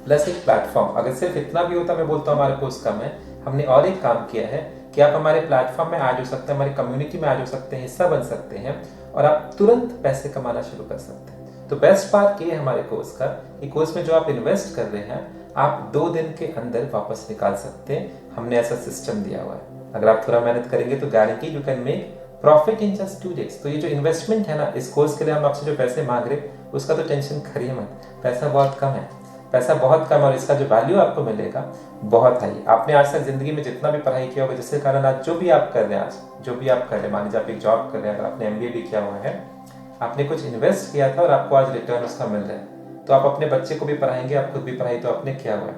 S1: प्लस एक प्लेटफॉर्म, अगर सिर्फ इतना भी होता, मैं बोलता हूँ हमारे कोर्स कम है, हमने और एक काम किया है कि आप हमारे प्लेटफॉर्म में ऐड हो सकते हैं, हमारी कम्युनिटी में ऐड हो सकते हैं, हिस्सा बन सकते हैं, और आप तुरंत पैसे कमाना शुरू कर सकते हैं। तो बेस्ट पार्ट ये है हमारे कोर्स का, कि कोर्स में जो आप इन्वेस्ट कर रहे हैं आप 2 दिन के अंदर वापस निकाल सकते हैं। हमने ऐसा सिस्टम दिया हुआ है, अगर आप थोड़ा मेहनत करेंगे तो guarantee you can make profit in just 2 days। तो ये जो इन्वेस्टमेंट है ना, इस कोर्स के लिए हम आपसे जो पैसे मांग रहे उसका तो टेंशन करिए मत, पैसा बहुत कम है, पैसा बहुत कम, और इसका जो वैल्यू आपको मिलेगा बहुत हाई। आपने आज तक जिंदगी में जितना भी पढ़ाई किया होगा, जिसके कारण आज जो भी आप कर रहे हैं, आज जो भी आप कर रहे हैं, मान लीजिए आप एक जॉब कर रहे हैं, अगर आपने MBA भी किया हुआ है, आपने कुछ इन्वेस्ट किया था और आपको आज रिटर्न उसका मिल रहा है, तो आप अपने बच्चे को भी पढ़ाएंगे, आप खुद भी पढ़ाई, तो आपने क्या हुआ।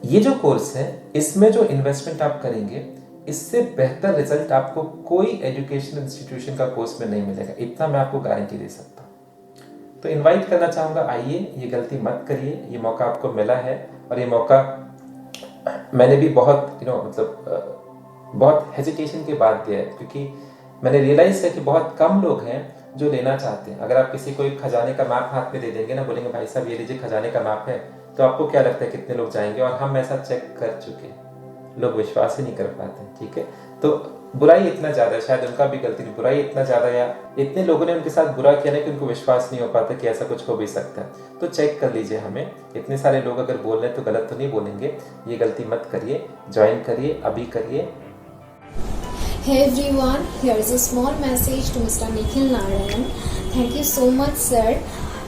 S1: ये जो कोर्स है इसमें जो इन्वेस्टमेंट आप करेंगे इससे बेहतर रिजल्ट आपको कोई एजुकेशन इंस्टीट्यूशन का कोर्स में नहीं मिलेगा, इतना मैं आपको गारंटी दे सकता हूँ। तो इनवाइट करना चाहूँगा, आइए, ये गलती मत करिए, ये मौका आपको मिला है और ये मौका मैंने भी बहुत बहुत हेजिटेशन के बाद दिया है, क्योंकि मैंने रियलाइज किया कि बहुत कम लोग हैं जो लेना चाहते हैं। अगर आप किसी को एक खजाने का मैप हाथ में दे देंगे ना, बोलेंगे भाई साहब ये लीजिए खजाने का मैप है, तो आपको क्या लगता है कितने लोग जाएंगे? और हम ऐसा चेक कर चुके हैं, लोग विश्वास ही नहीं कर पाते। ठीक है, तो बुराई इतना ज्यादा है, शायद उनका भी गलती नहीं, बुराई इतना ज्यादा या इतने लोगों ने उनके साथ बुरा किया ना कि उनको विश्वास नहीं हो पाता कि ऐसा कुछ हो भी सकता है। तो चेक कर लीजिए, हमें इतने सारे लोग अगर बोल रहे हैं तो गलत तो नहीं बोलेंगे, ये गलती मत करिए, ज्वाइन करिए, अभी करिए।
S5: Hey everyone, here is a small message to Mr. Nikhil Narayan. Thank you so much, sir.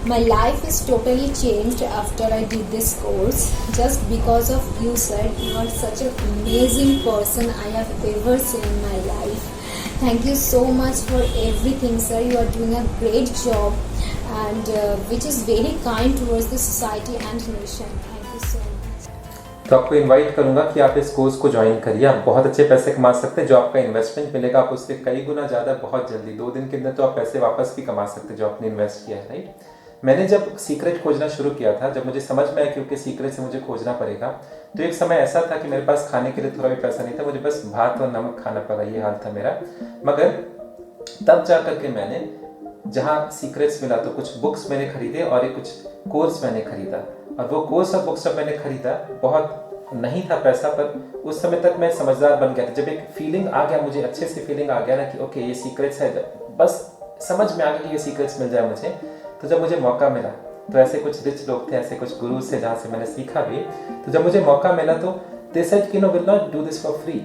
S5: My life is totally changed after I did this course. Just because of you, sir. You are such an amazing person I have ever seen in my life. Thank you so much for everything, sir. You are doing a great job, and which is very kind towards the society and nation. Thank you so much.
S1: तो आपको invite करूंगा कि आप इस course को join करिए, आप बहुत अच्छे पैसे कमा सकते हैं। जो आपका इन्वेस्टमेंट मिलेगा आप उससे कई गुना ज़्यादा बहुत जल्दी 2 दिन के अंदर तो आप पैसे वापस भी कमा सकते हैं जो आपने इन्वेस्ट किया है, राइट। मैंने जब सीक्रेट खोजना शुरू किया था, जब मुझे समझ में आया क्योंकि सीक्रेट से मुझे खोजना पड़ेगा, तो एक समय ऐसा था कि मेरे पास खाने के लिए थोड़ा भी पैसा नहीं था, मुझे बस भात और नमक खाना पड़ा, ये हाल था मेरा। मगर तब जा करके मैंने जहाँ सीक्रेट्स मिला तो कुछ बुक्स मैंने खरीदे और एक कुछ कोर्स मैंने खरीदा, और वो कोर्स और बुक्स जब मैंने खरीदा, बहुत नहीं था पैसा, पर उस समय तक मैं समझदार बन गया था। जब एक फीलिंग आ गया, मुझे अच्छे से फीलिंग आ गया ना कि ओके ये सीक्रेट्स है, बस समझ में आ गया कि ये सीक्रेट्स मिल जाए मुझे, तो जब मुझे मौका मिला तो ऐसे कुछ रिच लोग थे, ऐसे कुछ गुरु से जहाँ से मैंने सीखा भी, तो जब मुझे मौका मिला तो दे सेड कि no will not do this for free.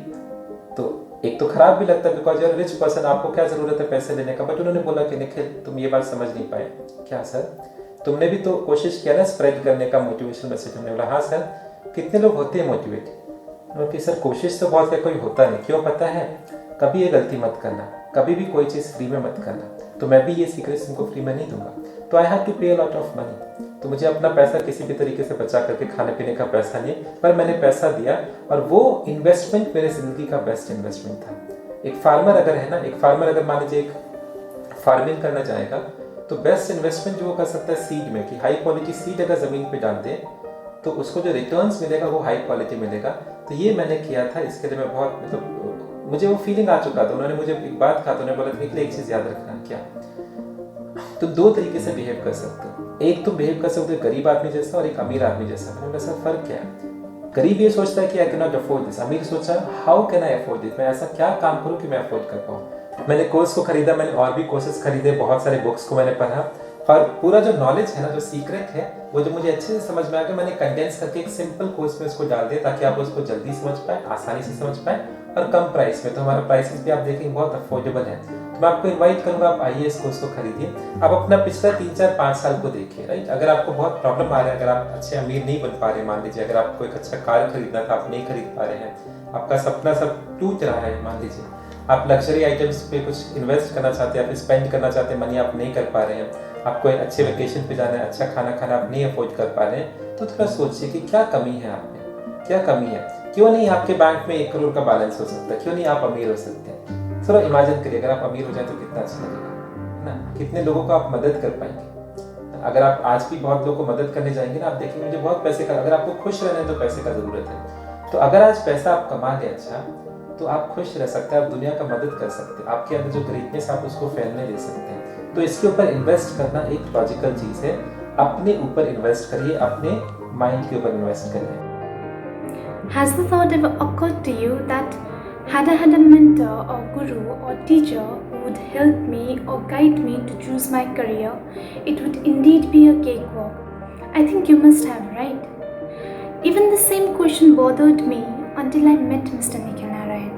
S1: तो एक तो खराब भी लगता है because you are rich person, आपको क्या जरूरत है पैसे लेने का, बट उन्होंने बोला कि निखिल तुम ये बात समझ नहीं पाए। क्या सर, तुमने भी तो कोशिश किया ना स्प्रेड करने का मोटिवेशन मैसेज। हमने बोला हाँ सर। कितने लोग होते हैं मोटिवेट? कि सर कोशिश तो बहुत है, कोई होता नहीं। क्यों पता है? कभी ये गलती मत करना, कभी भी कोई चीज़ फ्री में मत करना। तो मैं भी ये सीक्रेट तुमको फ्री में नहीं दूंगा, तो आई हैव टू पे अ लॉट ऑफ मनी। तो मुझे अपना पैसा किसी भी तरीके से बचा करके, खाने पीने का पैसा नहीं, पर मैंने पैसा दिया, और वो इन्वेस्टमेंट मेरे जिंदगी का बेस्ट इन्वेस्टमेंट था। एक फार्मर अगर है ना, एक फार्मर अगर मान लीजिए एक फार्मिंग करना चाहेगा, तो बेस्ट इन्वेस्टमेंट जो वो कर सकता है सीड में, कि हाई क्वालिटी सीड अगर जमीन पे डाल दे तो उसको जो रिटर्न्स मिलेगा वो हाई क्वालिटी मिलेगा। तो ये मैंने किया था, इसके लिए मैं बहुत मुझे वो फीलिंग आ चुका था। उन्होंने मुझे एक बात कहा, तो उन्होंने बोला निकले एक चीज याद रखना, क्या तुम 2 तरीके से बिहेव कर सकते हो। एक तुम बिहेव कर सकते हो गरीब आदमी जैसा और एक अमीर आदमी जैसा। मैंने बोला सर फर्क क्या है? गरीब ये सोचता है कि I can not afford this, अमीर सोचा how can I afford this, मैं ऐसा क्या काम करूं कि मैं अफोर्ड कर पाऊं। मैंने कोर्स को खरीदा, मैंने और भी कोर्सेज खरीदे, बहुत सारे बुक्स को मैंने पढ़ा, और पूरा जो नॉलेज है ना, जो सीक्रेट है, वो जो मुझे अच्छे से समझ में आ गया, मैंने कंडेंस करके एक सिंपल कोर्स में उसको डाल दिया ताकि आप उसको जल्दी समझ पाए, आसानी से समझ पाए, और कम प्राइस में। तो हमारा प्राइसेस भी आप देखेंगे बहुत अफोर्डेबल है। तो मैं आपको इनवाइट करूंगा, आप आइए इस कोर्स को खरीदिए। आप अपना पिछला 3, 4, 5 साल को देखिए, राइट। अगर आपको बहुत प्रॉब्लम आ रहा है, अगर आप अच्छे अमीर नहीं बन पा रहे, मान लीजिए अगर आपको एक अच्छा कार खरीदना था, आप नहीं खरीद पा रहे हैं, आपका सपना सब टूट रहा है, मान लीजिए आप लग्जरी आइटम्स पे कुछ इन्वेस्ट करना चाहते हैं, आप स्पेंड करना चाहते हैं, मनी आप नहीं कर पा रहे हैं, आपको एक अच्छे वेकेशन पे जाना है, अच्छा खाना खाना आप नहीं अफोर्ड कर पा रहे हैं, तो थोड़ा सोचिए कि क्या कमी है आप में, क्या कमी है। क्यों नहीं आपके बैंक में 1 करोड़ का बैलेंस हो सकता है? क्यों नहीं आप अमीर हो सकते हैं? थोड़ा इमेजिन करिए, अगर आप अमीर हो जाए तो कितना अच्छा लगेगा ना, कितने लोगों को आप मदद कर पाएंगे। अगर आप आज भी बहुत लोगों को मदद करने जाएंगे ना, आप देखेंगे मुझे बहुत पैसे का, अगर आपको खुश रहना है तो पैसे का जरूरत है। तो अगर आज पैसा आप कमा ले अच्छा, तो आप खुश रह सकते हैं, आप दुनिया का मदद कर सकते हैं, आपके अंदर जो ग्रेटनेस आप उसको फैलने दे सकते हैं। तो इसके ऊपर इन्वेस्ट करना एक लॉजिकल चीज है। अपने ऊपर इन्वेस्ट करिए, अपने माइंड के ऊपर इन्वेस्ट करिए।
S2: Has the thought ever occurred to you that had I had a mentor or guru or teacher who would help me or guide me to choose my career, it would indeed be a cakewalk? I think you must have, right? Even the same question bothered me until I met Mr. Nikhil Narayan.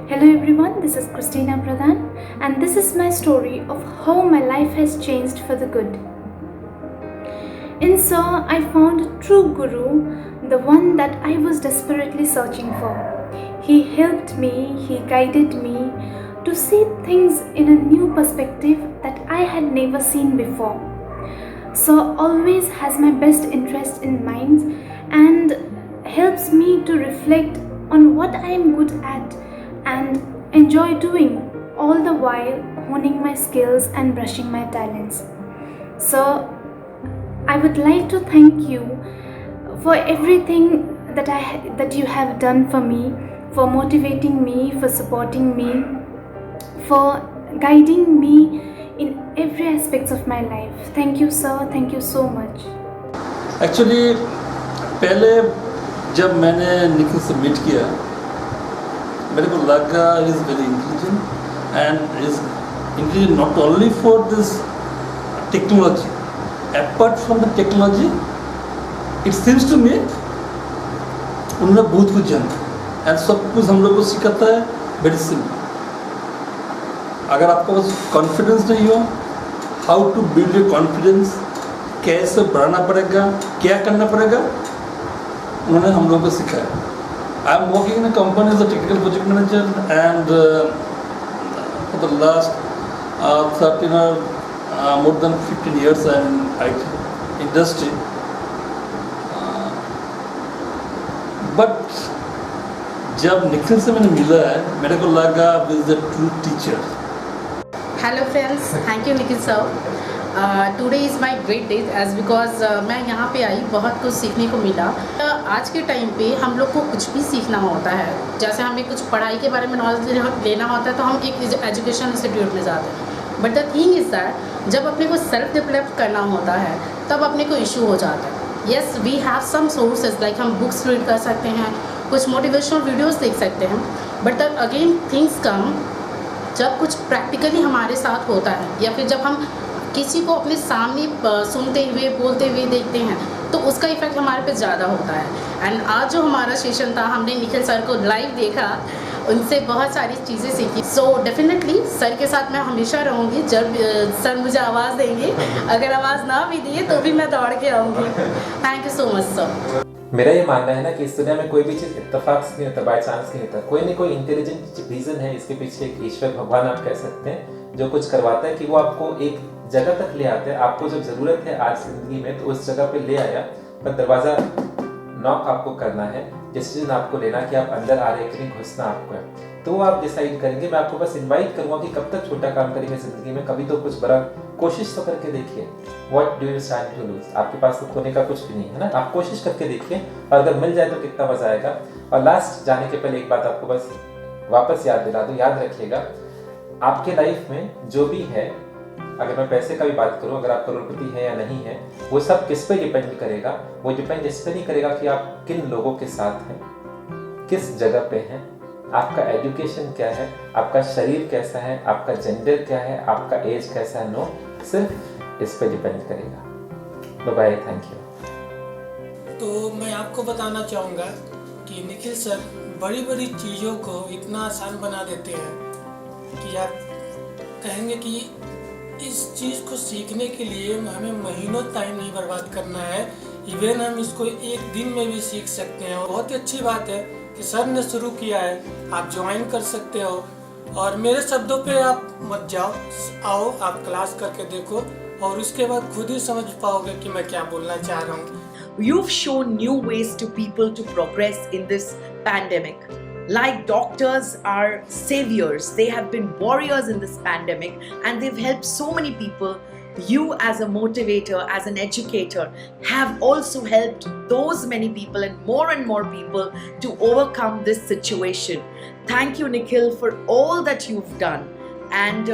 S2: Hello everyone, this is Christina Pradhan, and this is my story of how my life has changed for the good. In Sir, I found a true guru, the one that I was desperately searching for. He helped me, he guided me to see things in a new perspective that I had never seen before. so always has my best interest in mind and helps me to reflect on what I am good at and enjoy doing, all the while honing my skills and brushing my talents. So I would like to thank you for everything that you have done for me, for motivating me, for supporting me, for guiding me in every aspect of my life. Thank you, sir. Thank you so much.
S14: Actually पहले जब मैंने निखिल से meet किया, मेरे को लगा is very intelligent and is intelligent not only for this technology, apart from the technology it seems to me उन्होंने बहुत कुछ जाना एंड सब कुछ हम लोग को सिखाता है वेरी सिंपल। अगर आपको बस कॉन्फिडेंस नहीं हो, how to build your confidence, कैसे बढ़ाना पड़ेगा, क्या करना पड़ेगा, उन्होंने हम लोगों को सिखाया। I am working in a company as a technical project manager and for the last 13 or more than 15 years in IT industry. But जब निखिल से मैंने मिला है, मेरे को लगा is the true teacher.
S15: Hello friends, thank you Nikhil sir. Today is my great day as because मैं यहाँ पे आई, बहुत कुछ सीखने को मिला। आज के टाइम पे हम लोग को कुछ भी सीखना होता है, जैसे हमें कुछ पढ़ाई के बारे में नॉलेज लेना होता है तो हम एक एजुकेशन इंस्टीट्यूट में जाते हैं। But the thing is that जब अपने को सेल्फ डेवलप करना होता है तब अपने को इशू हो जाता है। Yes, we have some sources like हम बुक्स रीड कर सकते हैं, कुछ मोटिवेशनल वीडियोस देख सकते हैं, but the again things come जब कुछ प्रैक्टिकली हमारे साथ होता है या फिर जब हम किसी को अपने सामने सुनते हुए बोलते हुए देखते हैं तो उसका इफेक्ट हमारे पे ज़्यादा होता है। एंड आज जो हमारा सेशन था, हमने निखिल सर को लाइव देखा, उनसे बहुत सारी चीज़ें सीखी। सो डेफिनेटली सर के साथ मैं हमेशा रहूँगी। जब सर मुझे आवाज़ देंगे, अगर आवाज़ ना भी दिए तो भी मैं दौड़ के आऊँगी। Thank you so much sir.
S1: मेरा ये मानना है ना कि इस दुनिया में कोई भी चीज़ इत्तेफाक से नहीं होता, बाय चांस नहीं होता। कोई ना कोई इंटेलिजेंट रीज़न है इसके पीछे, एक ईश्वर भगवान आप कह सकते हैं, जो कुछ करवाता है कि वो आपको एक जगह तक ले आते हैं। आपको जब ज़रूरत है आज ज़िंदगी में तो उस जगह पे ले आया, पर दरवाज़ा नॉक आपको करना है, डिसीजन आपको लेना कि आप अंदर आ रहे हैं कि नहीं, घुसना आपको है। तो आप डिसाइड करेंगे। मैं आपको बस इनवाइट करूंगा कि कब तक छोटा काम करेंगे ज़िंदगी में, कभी तो कुछ बड़ा कोशिश तो करके देखिए। What do you stand to lose? आपके पास तो खोने का कुछ भी नहीं है ना, आप कोशिश करके देखिए और अगर मिल जाए तो कितना मजा आएगा। और लास्ट जाने के पहले एक बात आपको बस वापस याद दिला दूं, याद रखिएगा आपके लाइफ में जो भी है, अगर मैं पैसे का भी बात करूं, अगर आप करोड़पति हैं या नहीं है, वो सब किस पे डिपेंड करेगा? वो डिपेंड इस पे नहीं करेगा कि आप किन लोगों के साथ हैं, किस जगह पे हैं, आपका एजुकेशन क्या है, आपका शरीर कैसा है, आपका जेंडर क्या है, आपका एज कैसा है। नो, सिर्फ इस पे डिपेंड करेगा। Bye bye, thank you.
S16: तो मैं आपको बताना चाहूँगा कि निखिल सर बड़ी बड़ी चीज़ों को इतना आसान बना देते हैं कि आप कहेंगे कि इस चीज़ को सीखने के लिए हमें महीनों टाइम नहीं बर्बाद करना है, इवन हम इसको एक दिन में भी सीख सकते हैं। और बहुत ही अच्छी बात है कि सर ने शुरू किया है, आप ज्वाइन कर सकते हो। और मेरे शब्दों पे आप मत जाओ, आओ आप क्लास करके देखो और उसके बाद खुद ही समझ पाओगे कि मैं क्या बोलना चाह रहा हूँ।
S8: You've shown new ways to people to progress in this pandemic. Like doctors are saviors. They have been warriors in this pandemic and they've helped so many people. You as a motivator, as an educator, have also helped those many people and more people to overcome this situation. Thank you, Nikhil, for all that you've done. And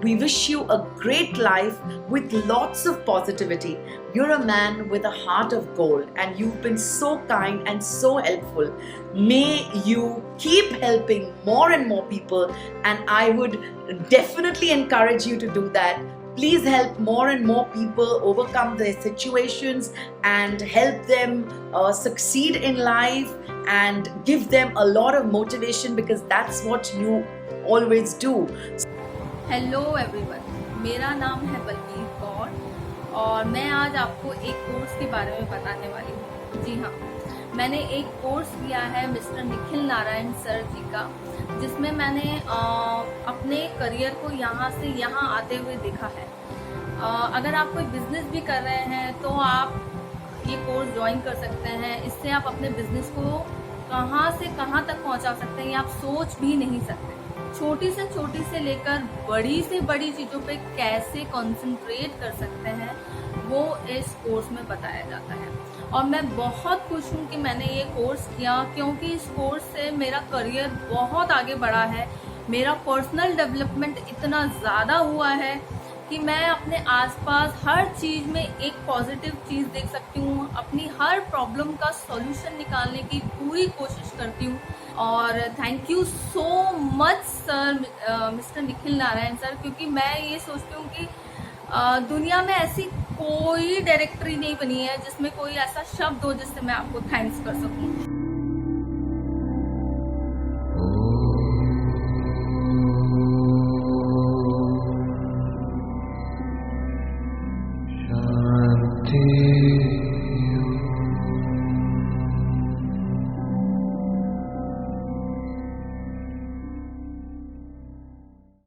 S8: we wish you a great life with lots of positivity. You're a man with a heart of gold and you've been so kind and so helpful. May you keep helping more and more people, and I would definitely encourage you to do that. Please help more and more people overcome their situations and help them succeed in life and give them a lot of motivation, because that's what you always do.
S11: Hello everyone, मेरा नाम है बलबीर कौर और मैं आज आपको एक course के बारे में बताने वाली हूँ। जी हाँ, मैंने एक कोर्स किया है मिस्टर निखिल नारायण सर जी का, जिसमें मैंने अपने करियर को यहाँ से यहाँ आते हुए देखा है। अगर आप कोई बिजनेस भी कर रहे हैं तो आप ये कोर्स ज्वाइन कर सकते हैं। इससे आप अपने बिजनेस को कहाँ से कहाँ तक पहुँचा सकते हैं ये आप सोच भी नहीं सकते। छोटी से लेकर बड़ी से बड़ी चीज़ों पे कैसे कंसंट्रेट कर सकते हैं वो इस कोर्स में बताया जाता है। और मैं बहुत खुश हूँ कि मैंने ये कोर्स किया, क्योंकि इस कोर्स से मेरा करियर बहुत आगे बढ़ा है। मेरा पर्सनल डेवलपमेंट इतना ज़्यादा हुआ है कि मैं अपने आसपास हर चीज़ में एक पॉजिटिव चीज़ देख सकती हूँ। अपनी हर प्रॉब्लम का सॉल्यूशन निकालने की पूरी कोशिश करती हूँ। और thank you so much sir, mister Nikhil Narayan sir, क्योंकि मैं ये सोचती हूँ कि दुनिया में ऐसी कोई डायरेक्टरी नहीं बनी है जिसमें कोई ऐसा शब्द हो जिससे मैं आपको थैंक्स कर सकूँ।